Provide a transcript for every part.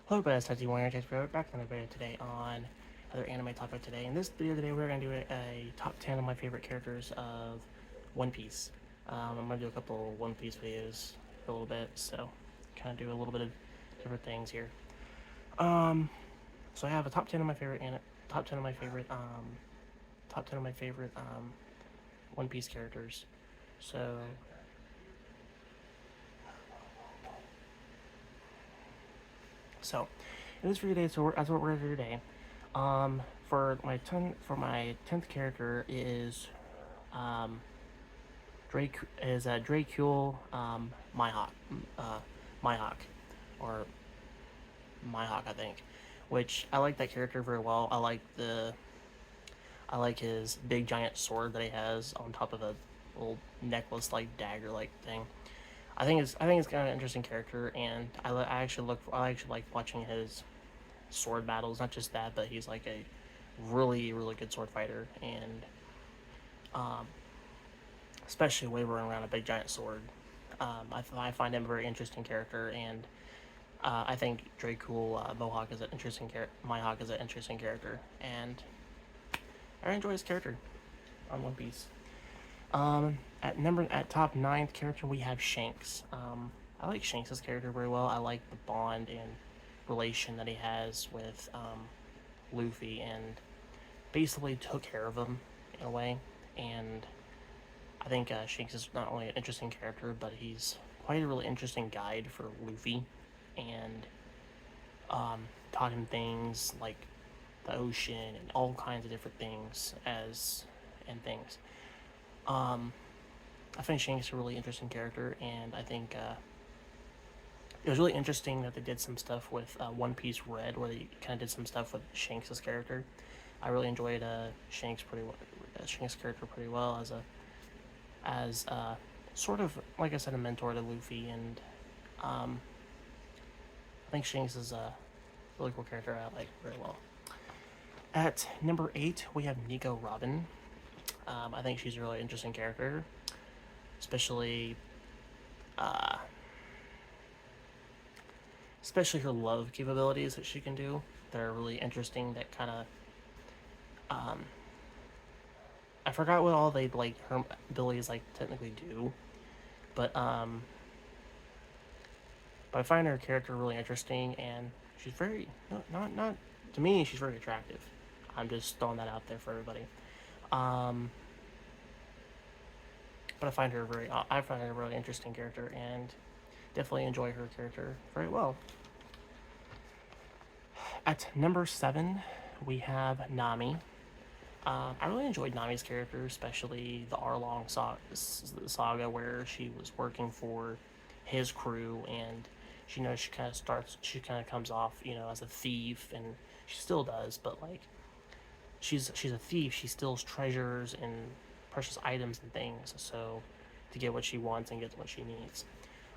Hello guys, Tatsy Warrior Takes Forever back on the video today on another anime topic today. In this video today we're going to do a top 10 of my favorite characters of One Piece. I'm going to do a couple One Piece videos for a little bit, so kind of do a little bit of different things here. Um, so I have a top 10 of my favorite top 10 of my favorite top 10 of my favorite One Piece characters. So in this video today, that's what we're gonna do today. For my 10th character is Drake is Dracule Mihawk, uh, Mihawk, or Mihawk I think, which I like that character very well. I like his big giant sword that he has on top of a little necklace like dagger like thing. I think it's kind of an interesting character, and I actually like watching his sword battles. Not just that, but he's like a really good sword fighter, and um, especially wavering around a big giant sword. I find him a very interesting character, and I think Dracul Mohawk is an interesting character. Mihawk is an interesting character, and I enjoy his character on One Piece. At top ninth character we have Shanks. I like Shanks' character very well. I like the bond and relation that he has with Luffy, and basically took care of him in a way. And I think Shanks is not only an interesting character, but he's quite a really interesting guide for Luffy, and taught him things like the ocean and all kinds of different things things. Um, I find Shanks a really interesting character, and I think it was really interesting that they did some stuff with One Piece Red, where they kind of did some stuff with Shanks' character. I really enjoyed Shanks' character pretty well as sort of like I said, a mentor to Luffy, and um, I think Shanks is a really cool character I like very well. At number 8, we have Nico Robin. I think she's a really interesting character, especially uh, especially her love capabilities that she can do. They're really interesting. That kind of um, I forgot what all they like her abilities like technically do, but but I find her character really interesting, and she's very not to me she's very attractive. I'm just throwing that out there for everybody. Um, but I find her a really interesting character, and definitely enjoy her character very well. At number 7, we have Nami. I really enjoyed Nami's character, especially the Arlong saga where she was working for his crew, and she kind of comes off, as a thief, and she still does, but like she's a thief. She steals treasures and precious items and things, so to get what she wants and get what she needs.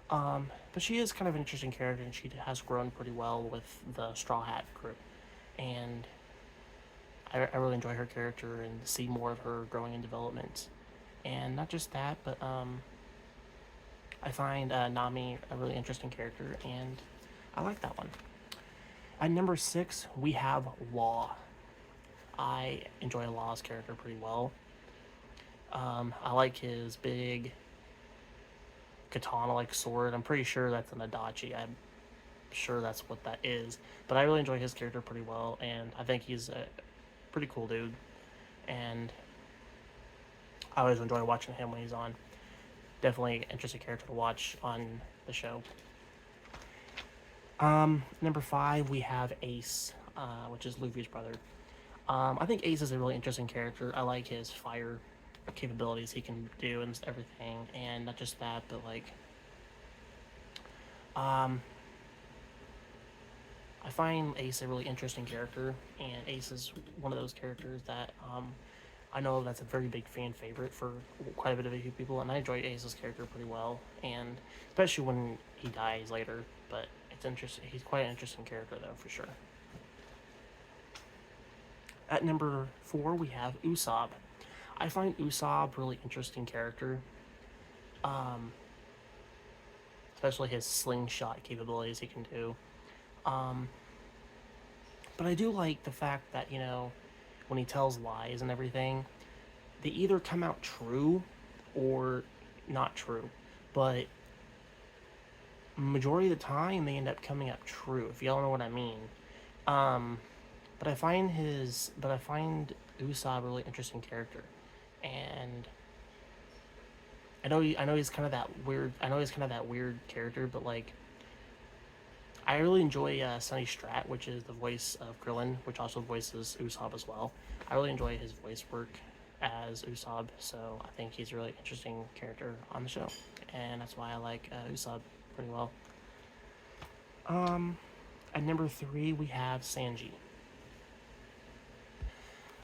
But she is kind of an interesting character, and she has grown pretty well with the Straw Hat group, and I really enjoy her character and see more of her growing in development. And not just that, but I find Nami a really interesting character, and I like that one. At number 6, we have Law. I enjoy Law's character pretty well. I like his big katana-like sword. I'm pretty sure that's an Adachi. I'm sure that's what that is. But I really enjoy his character pretty well, and I think he's a pretty cool dude. And I always enjoy watching him when he's on. Definitely an interesting character to watch on the show. Number 5, we have Ace, which is Luffy's brother. I think Ace is a really interesting character. I like his fire capabilities he can do and everything, and not just that, but like, I find Ace a really interesting character, and Ace is one of those characters that I know that's a very big fan favorite for quite a bit of people, and I enjoy Ace's character pretty well, and especially when he dies later. But it's interesting. He's quite an interesting character, though, for sure. At number 4, we have Usopp. I find Usopp really interesting character, um, especially his slingshot capabilities he can do. Um, but I do like the fact that, when he tells lies and everything, they either come out true or not true. But majority of the time, they end up coming out true, if y'all know what I mean. Um, but I find Usopp a really interesting character, and I know he's kind of that weird. I know he's kind of that weird character, but like I really enjoy Sonny Strat, which is the voice of Krillin, which also voices Usopp as well. I really enjoy his voice work as Usopp, so I think he's a really interesting character on the show, and that's why I like Usopp pretty well. Um, at number three we have Sanji.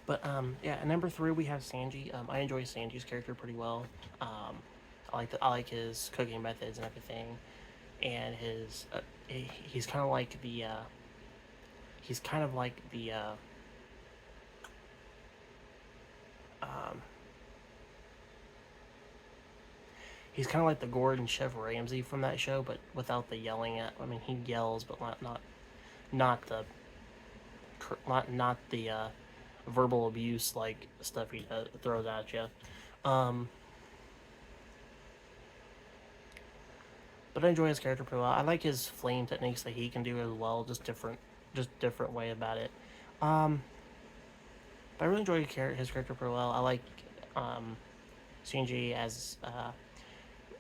But yeah, at number three we have Sanji. I enjoy Sanji's character pretty well. I like his cooking methods and everything, and he's kind of like the he's kind of like the um, he's kind of like the Gordon Chef Ramsay from that show, but without the yelling at. I mean, he yells, but not the not the verbal abuse like stuff he throws at you. Um, but I enjoy his character pretty well. I like his flame techniques that he can do as well, just different way about it. Um, but I really enjoy his character pretty well. I like um, Shinji as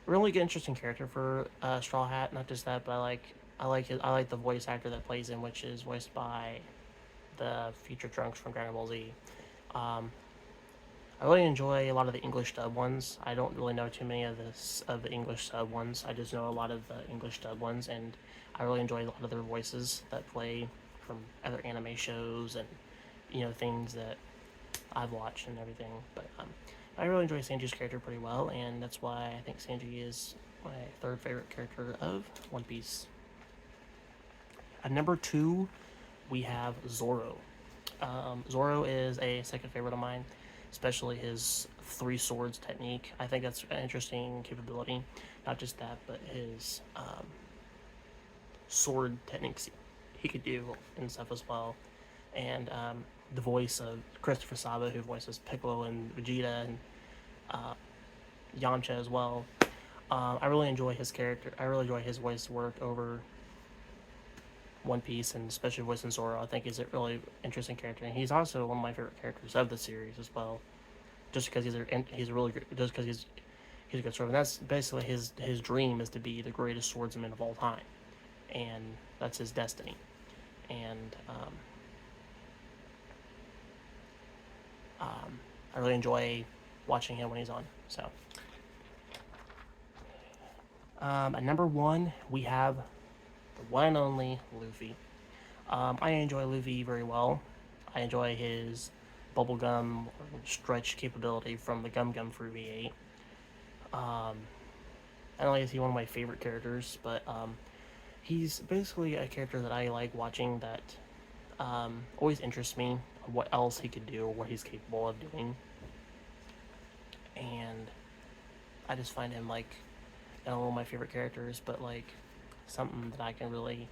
really good, interesting character for Straw Hat. Not just that, but I like the voice actor that plays him, which is voiced by the future Trunks from Dragon Ball Z. Um, I really enjoy a lot of the English dub ones. I don't really know too many of the English dub ones. I just know a lot of the English dub ones, and I really enjoy a lot of their voices that play from other anime shows and things that I've watched and everything. But I really enjoy Sanji's character pretty well, and that's why I think Sanji is my third favorite character of One Piece. At number two, we have Zoro. Zoro is a second favorite of mine, especially his three swords technique. I think that's an interesting capability. Not just that, but his sword techniques he could do and stuff as well. And the voice of Christopher Saba, who voices Piccolo and Vegeta and uh, Yamcha as well. I really enjoy his character. I really enjoy his voice work over One Piece, and especially voicing Zoro. I think he's a really interesting character, and he's also one of my favorite characters of the series as well. Just because he's a really good, just because he's a good swordsman. That's basically his dream is to be the greatest swordsman of all time, and that's his destiny. And I really enjoy watching him when he's on. So at number one we have the one and only Luffy. I enjoy Luffy very well. I enjoy his bubblegum stretch capability from the Gum Gum Fruit V8. I don't know if he's one of my favorite characters, but he's basically a character that I like watching that always interests me, what else he could do, what he's capable of doing. And I just find him like, one of my favorite characters, but like something that I can really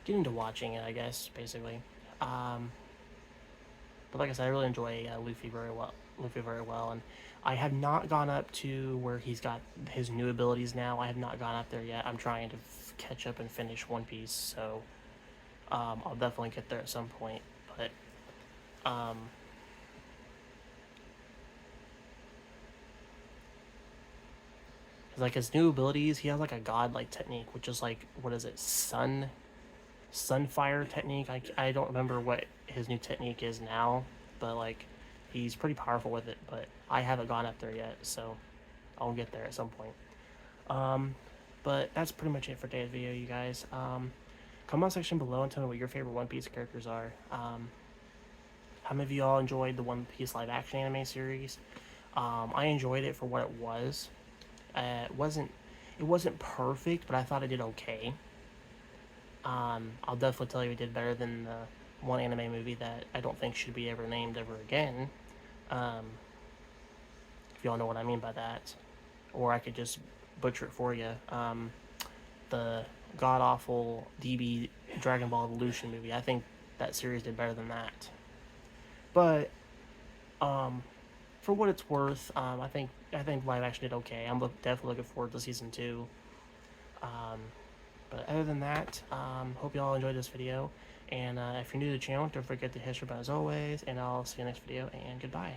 get into watching it, I guess, basically. But like I said, I really enjoy Luffy very well. And I have not gone up to where he's got his new abilities now. I have not gone up there yet. I'm trying to catch up and finish One Piece, so I'll definitely get there at some point. But like his new abilities, he has like a godlike technique, which is like, what is it, sunfire technique. I don't remember what his new technique is now, but like he's pretty powerful with it. But I haven't gone up there yet, so I'll get there at some point. But that's pretty much it for today's video, you guys. Comment section below and tell me what your favorite One Piece characters are. How many of you all enjoyed the One Piece live action anime series? I enjoyed it for what it was. It wasn't perfect, but I thought it did okay. I'll definitely tell you it did better than the one anime movie that I don't think should be ever named ever again. If y'all know what I mean by that, or I could just butcher it for you. The god awful DB Dragon Ball Evolution movie. I think that series did better than that. But for what it's worth, I think live action did okay. Definitely looking forward to season 2. Um, but other than that, hope you all enjoyed this video. And if you're new to the channel, don't forget to hit subscribe as always. And I'll see you next video. And goodbye.